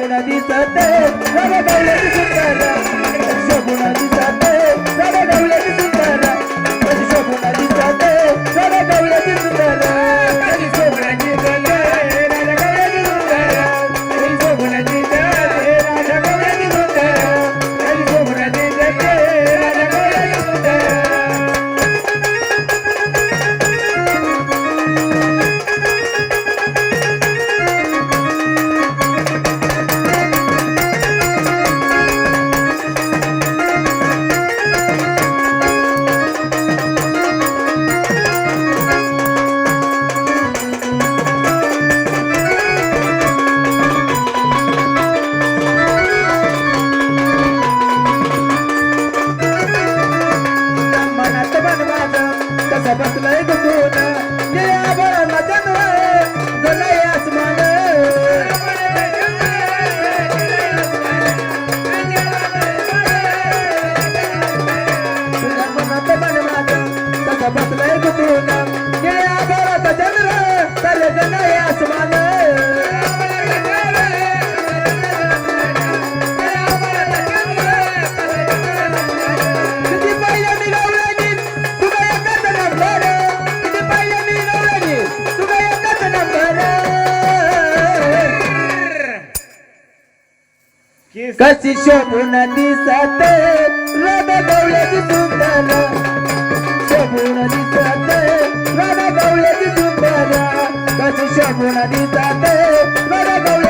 शोभून दिसते रड गवल्याची सुंदर शोभून दिसते रड गवल्याची सुंदर कधी शोभून दिसते रड गवल्याची सुंदर कधी शोभून दिसते रड गवल्याची सुंदर कधी शोभून दिसते रड गवल्याची सुंदर कधी शोभून दिसते रड गवल्याची सुंदर बसलंय गुंतून निळ्या बळाला चंद्र गलय आसमान तुझ्या मनात मन माझं तसं बसलंय गुंतून निळ्या बळाला चंद्र तले गलय आसमान कशी शोभून दिसते रड गवल्याची सुंदर शोभून दिसते रड गवल्याची सुंदर कशी शोभून दिसते रड गवल्याची